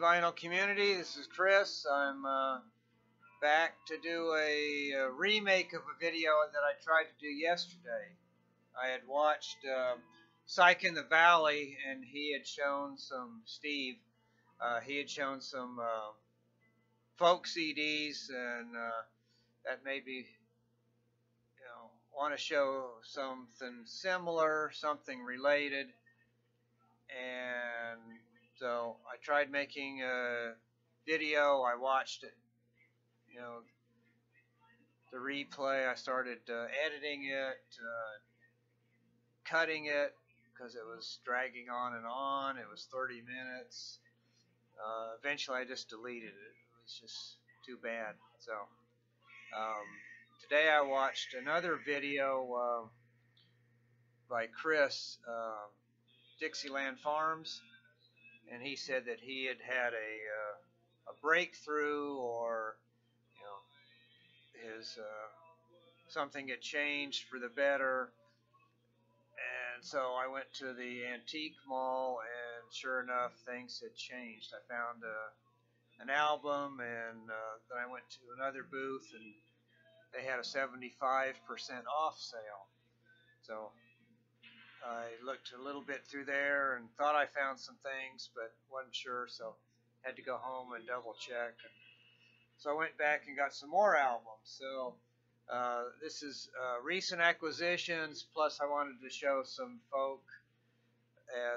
vinyl community. This is Kris. I'm back to do a remake of a video that I tried to do yesterday. I had watched Psych in the Valley, and he had shown some, Steve, he had shown some folk CDs, and that made me want to show something similar, something related. And so I tried making a video. I watched it, the replay. I started editing it, cutting it, because it was dragging on and on. It was 30 minutes. Eventually I just deleted it. It was just too bad. So today I watched another video by Kris, Dixielandfarm, and he said that he had had a breakthrough, or his something had changed for the better. And so I went to the antique mall, and sure enough, things had changed. I found an album, and then I went to another booth, and they had a 75% off sale. So I looked a little bit through there and thought I found some things, but wasn't sure, so had to go home and double check. So I went back and got some more albums. So this is recent acquisitions, plus I wanted to show some folk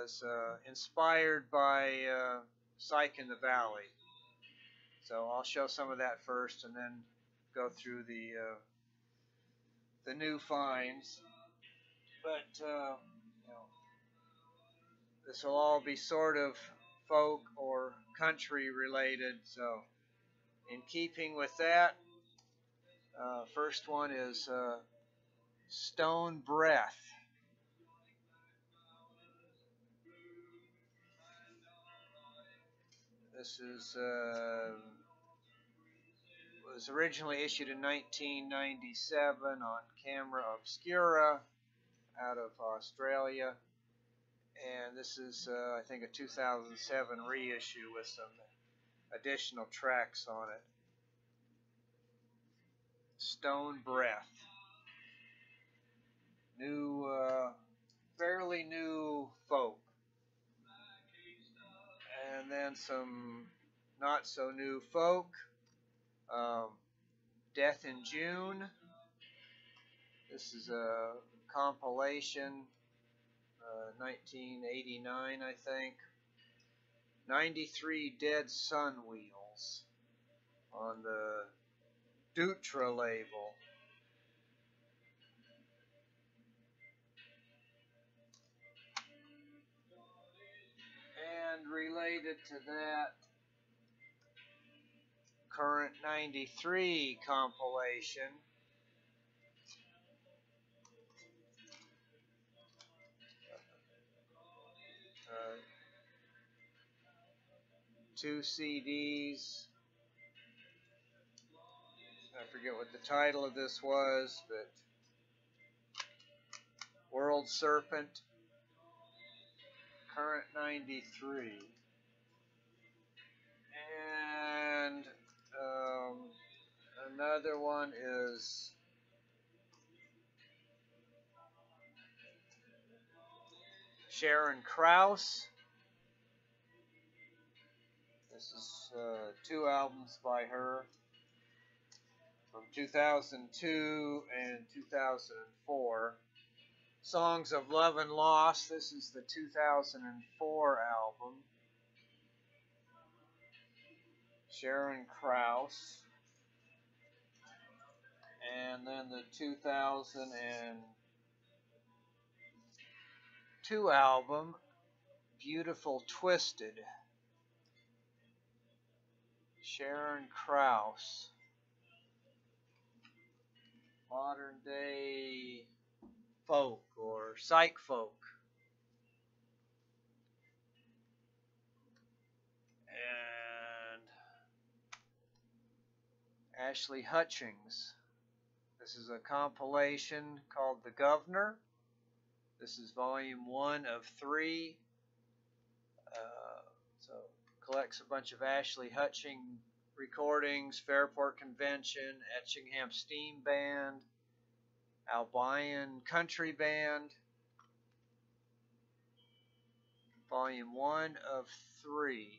as inspired by Psych in the Valley. So I'll show some of that first, and then go through the new finds. But this will all be sort of folk or country related. So in keeping with that, first one is Stone Breath. This is was originally issued in 1997 on Camera Obscura out of Australia, and this is I think a 2007 reissue with some additional tracks on it. Stone Breath, new, fairly new folk, and then some not so new folk. Death in June. This is a compilation, 1989, I think. 93 Dead Sun Wheels on the Dutra label. And related to that, current 93 compilation, two CDs. I forget what the title of this was, but World Serpent, current 93. And another one is Sharon Krause. This is two albums by her from 2002 and 2004. Songs of Love and Loss. This is the 2004 album. Sharon Krause. And then the 2002 album, Beautiful Twisted. Sharon Krause. Modern day folk or psych folk. And Ashley Hutchings. This is a compilation called The Governor. This is volume 1 of 3. So collects a bunch of Ashley Hutching recordings, Fairport Convention, Etchingham Steam Band, Albion Country Band, Volume 1 of 3.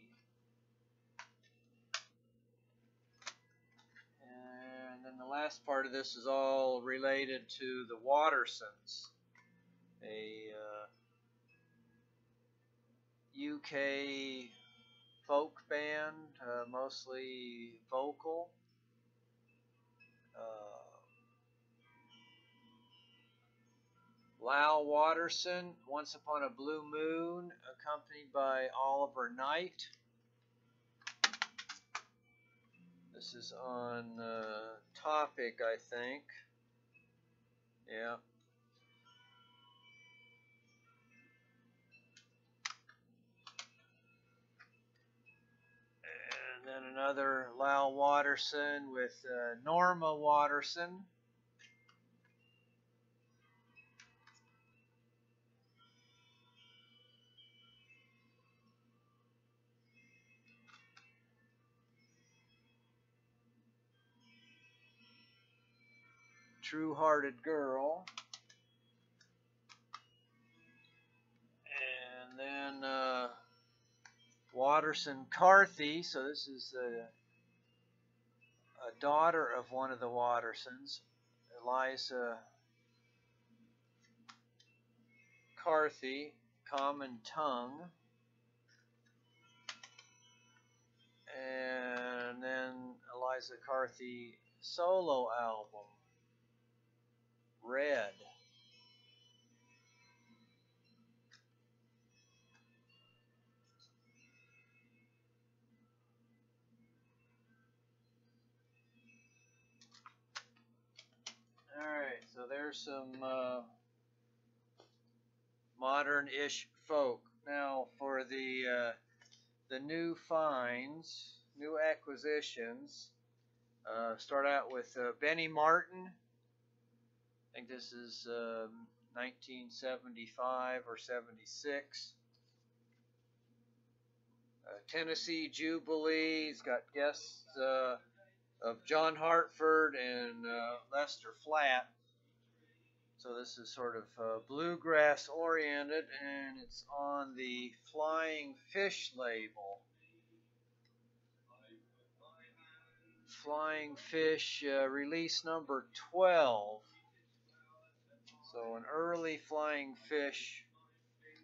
And then the last part of this is all related to the Wattersons, a UK folk band, mostly vocal. Lal Watterson, Once Upon a Blue Moon, accompanied by Oliver Knight. This is on Topic, I think. Yeah. And then another Lal Watterson with Norma Watterson. True-Hearted Girl. And then Watterson Carthy. So this is a daughter of one of the Wattersons, Eliza Carthy, Common Tongue. And then Eliza Carthy solo album, Red. Alright, so there's some modern-ish folk. Now for the new finds, new acquisitions, start out with Benny Martin. I think this is 1975 or 76. Tennessee Jubilee. He's got guests of John Hartford and Lester Flatt. So this is sort of bluegrass oriented, and it's on the Flying Fish label. Flying Fish release number 12. So an early Flying Fish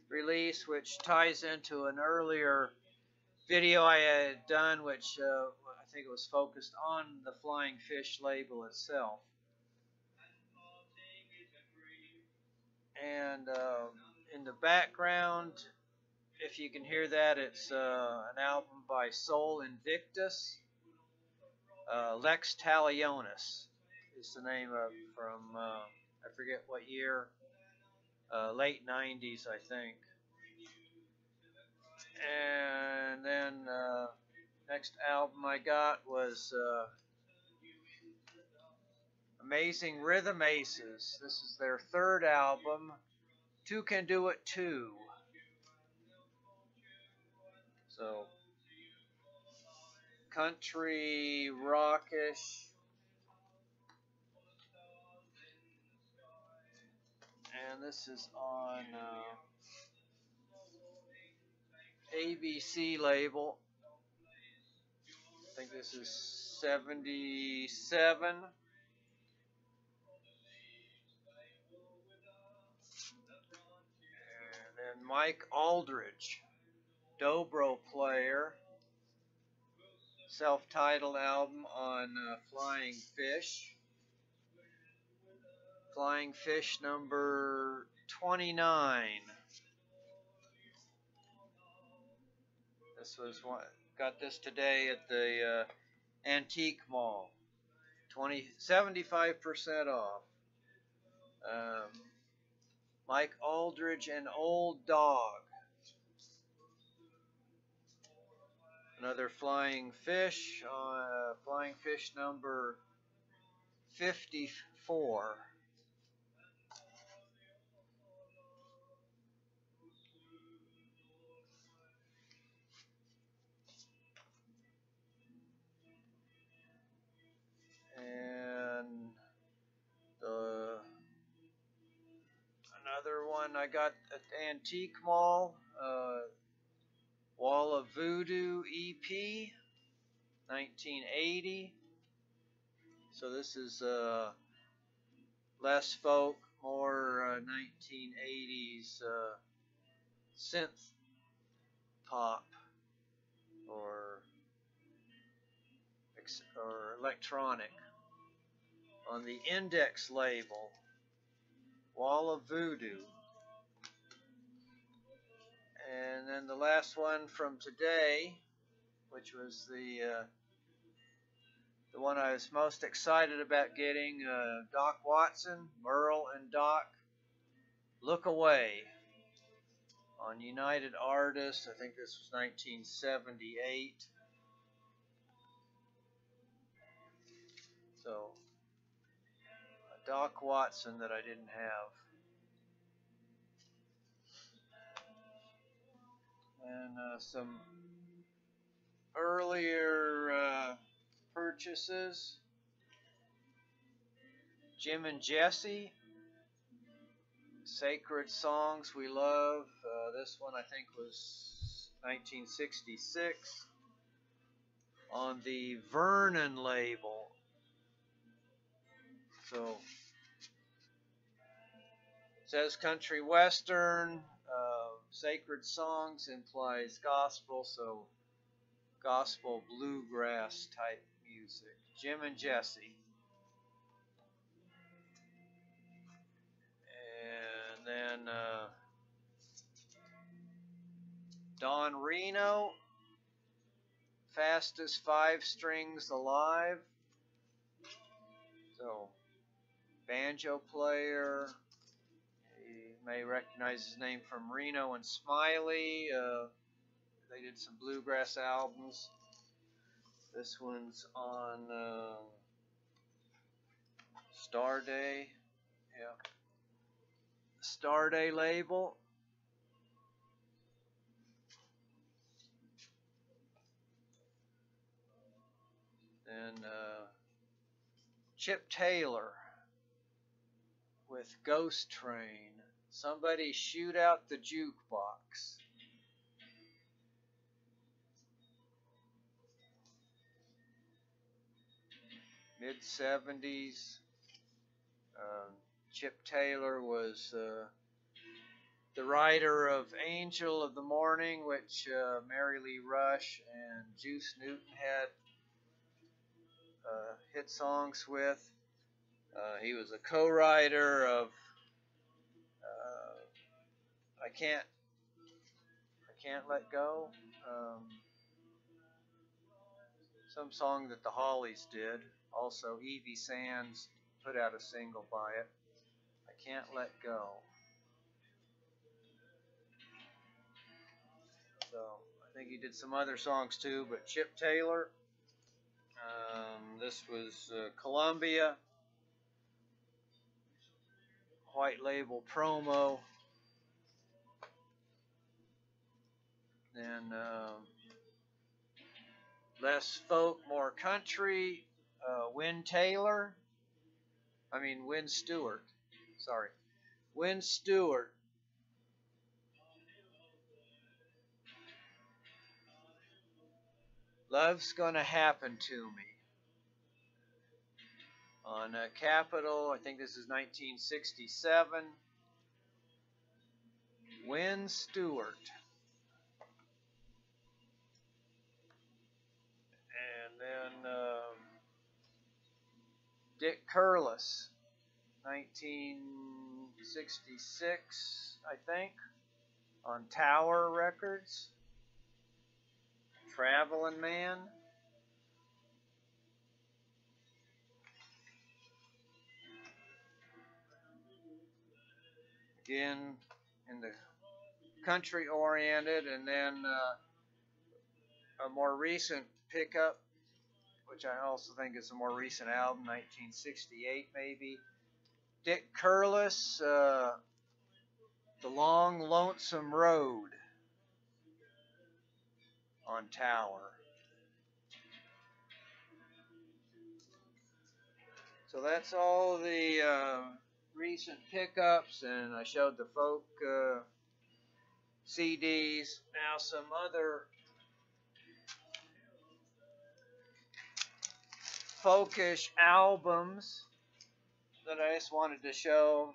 release, which ties into an earlier video I had done, which I think it was focused on the Flying Fish label itself. And in the background, if you can hear that, it's an album by Soul Invictus. Lex Talionis is the name of it, from I forget what year, late 90s, I think. And then next album I got was Amazing Rhythm Aces. This is their third album, Two Can Do It Too. So country rockish. And this is on ABC label. I think this is 77. And then Mike Aldridge, dobro player, self-titled album on Flying Fish. Flying Fish number 29. This was one, got this today at the Antique Mall. 75% off. Mike Aldridge and Old Dog. Another Flying Fish, Flying Fish number 54. And another one I got at the Antique Mall, Wall of Voodoo EP, 1980. So this is less folk, more 1980s synth pop or electronic. On the Index label, Wall of Voodoo. And then the last one from today, which was the one I was most excited about getting, Doc Watson, Merle and Doc, Look Away, on United Artists. I think this was 1978. So, a Doc Watson that I didn't have. And some earlier purchases. Jim and Jesse, Sacred Songs We Love. This one I think was 1966 on the Vernon label. So it says country western. Sacred Songs implies gospel, so gospel bluegrass type music. Jim and Jesse. And then Don Reno, Fastest Five Strings Alive. So, banjo player. You may recognize his name from Reno and Smiley. They did some bluegrass albums. This one's on Star Day. Yeah. Star Day label. And Chip Taylor with Ghost Train. Somebody Shoot Out the Jukebox. Mid-70s. Chip Taylor was the writer of Angel of the Morning, which Mary Lee Rush and Juice Newton had hit songs with. He was a co-writer of I Can't Let Go. Some song that the Hollies did. Also, Evie Sands put out a single by it. I Can't Let Go. So, I think he did some other songs too, but Chip Taylor. This was Columbia. White label promo. Then less folk, more country. Wynn Stewart. Sorry. Wynn Stewart. Love's Gonna Happen to Me. On Capitol, I think this is 1967. Wynn Stewart. And then Dick Curlis, 1966, I think, on Tower Records. Travelin' Man. Again, in the country oriented, and then a more recent pickup, which I also think is a more recent album, 1968 maybe. Dick Curlis, The Long Lonesome Road, on Tower. So that's all the recent pickups, and I showed the folk CDs. Now some other folkish albums that I just wanted to show.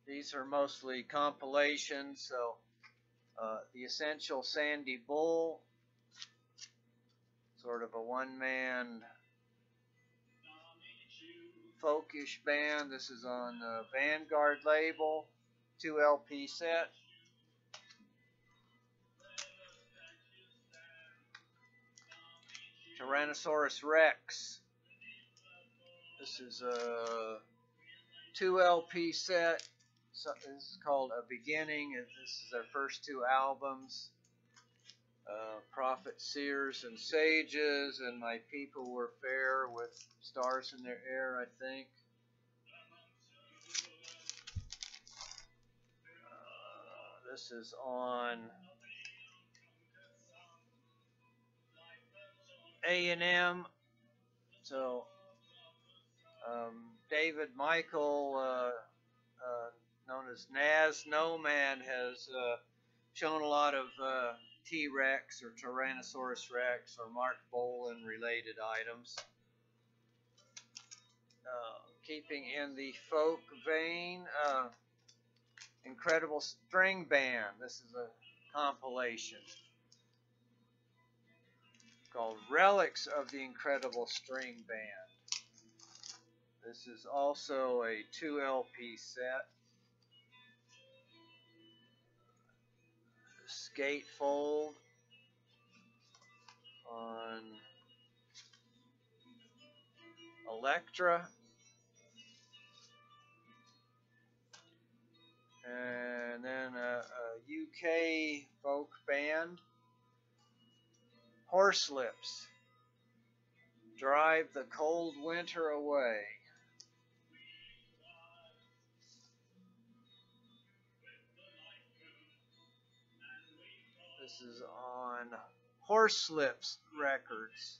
These are mostly compilations. So the Essential Sandy Bull, sort of a one-man folkish band. This is on the Vanguard label, 2 LP set. Tyrannosaurus Rex. This is a 2 LP set. So this is called A Beginning. This is their first 2 albums. Prophets, Seers, and Sages, and My People Were Fair with Stars in Their Hair, I think. This is on A&M. So David Michael, known as Naz No Man, has shown a lot of T-Rex or Tyrannosaurus Rex or Mark Bolan related items. Keeping in the folk vein, Incredible String Band. This is a compilation called Relics of the Incredible String Band. This is also a 2 LP set. Skatefold on Electra. And then a UK folk band, Horselips, Drive the Cold Winter Away. This is on Horselips Records.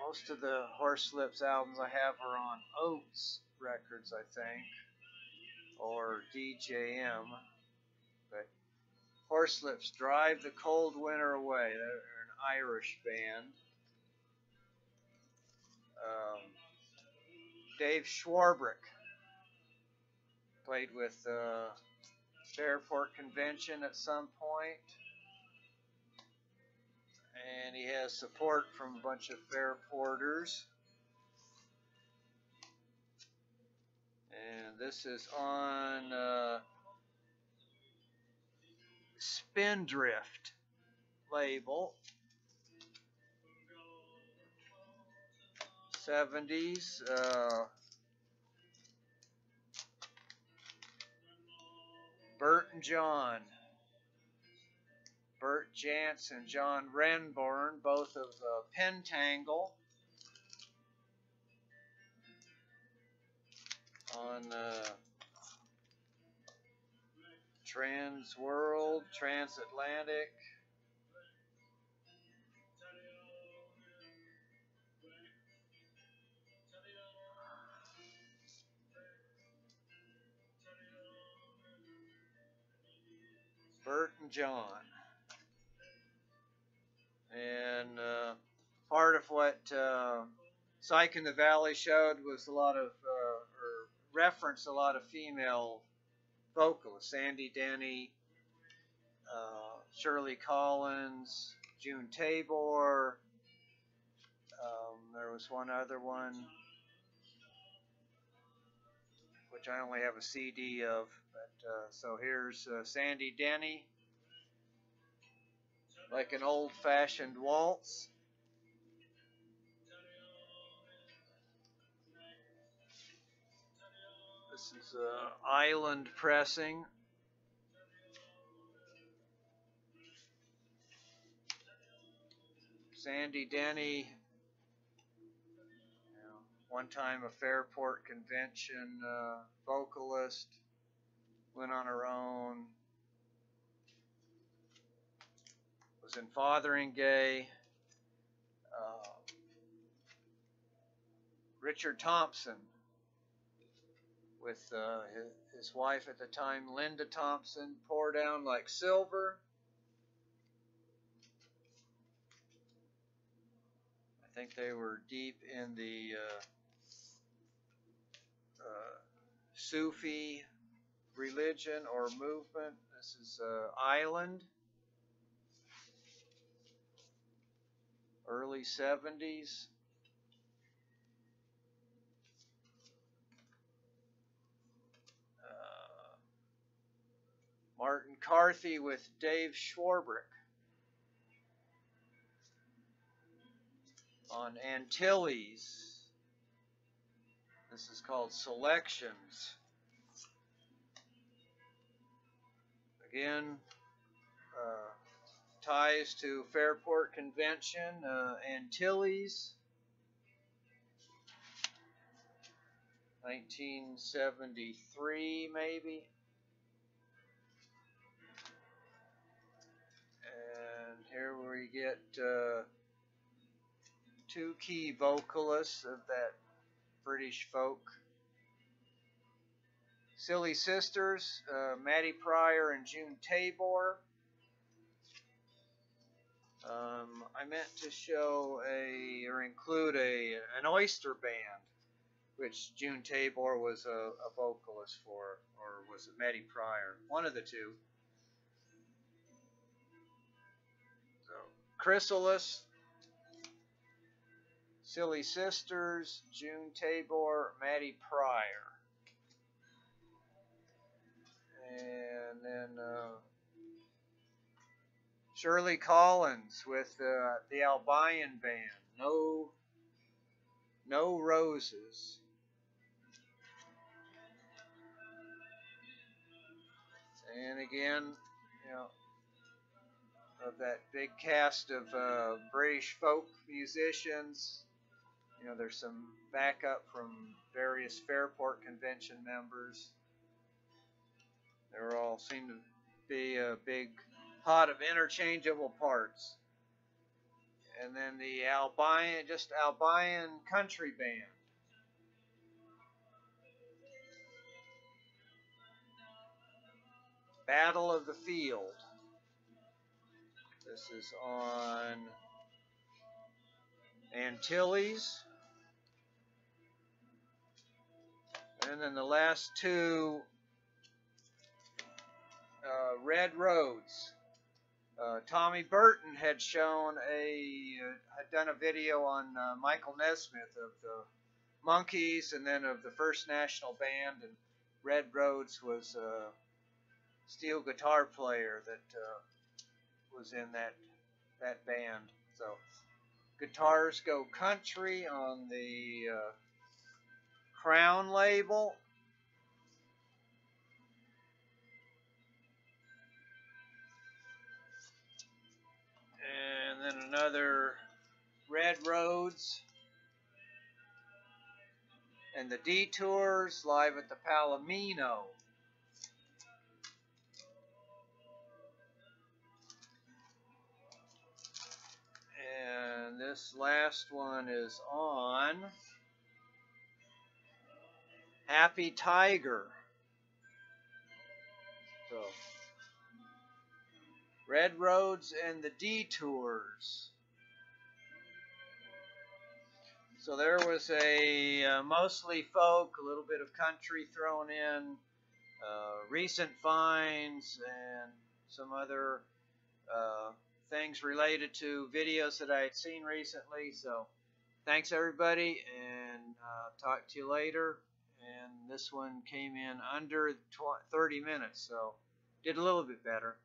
Most of the Horselips albums I have are on Oates Records, I think, or DJM. But Horselips, Drive the Cold Winter Away. They're an Irish band. Dave Schwarbrick played with Fairport Convention at some point. And he has support from a bunch of Fairporters. And this is on Spindrift label. 70s. Bert and John. Bert Jantz and John Renborn, both of Pentangle. On Trans World, Transatlantic. Bert and John. And part of what Psych in the Valley showed was a lot of, or referenced a lot of female vocalists. Sandy Denny, Shirley Collins, June Tabor. There was one other one, which I only have a CD of. But so here's Sandy Denny. Like an old-fashioned waltz. This is island pressing. Sandy Denny, one time a Fairport Convention vocalist, went on her own. Was in Fotheringay. Richard Thompson with his wife at the time, Linda Thompson, Pour Down Like Silver. I think they were deep in the Sufi religion or movement. This is Island, early 70s. Martin Carthy with Dave Schwarbrick on Antilles. This is called Selections. Again, ties to Fairport Convention, Antilles, 1973 maybe. And here we get two key vocalists of that British folk. Silly Sisters, Maddie Pryor and June Tabor. I meant to show or include an oyster band, which June Tabor was a vocalist for, or was it Maddie Pryor? One of the two. So, Chrysalis, Silly Sisters, June Tabor, Maddie Pryor. And then Shirley Collins with the Albion Band, No Roses. And again, you know, of that big cast of British folk musicians, you know, there's some backup from various Fairport Convention members. They all seem to be a big pot of interchangeable parts. And then the Albion Country Band. Battle of the Field. This is on Antilles. And then the last two, Red Roads. Tommy Burton had done a video on Michael Nesmith of the Monkees and then of the First National Band, and Red Roads was a steel guitar player that was in that band. So Guitars Go Country on the Crown label. And then another Red Roads and the Detours live at the Palomino. And this last one is on Happy Tiger. So Red Roads and the Detours. So there was a mostly folk, a little bit of country thrown in, recent finds, and some other things related to videos that I had seen recently. So thanks everybody, and talk to you later. And this one came in under 30 minutes, so did a little bit better.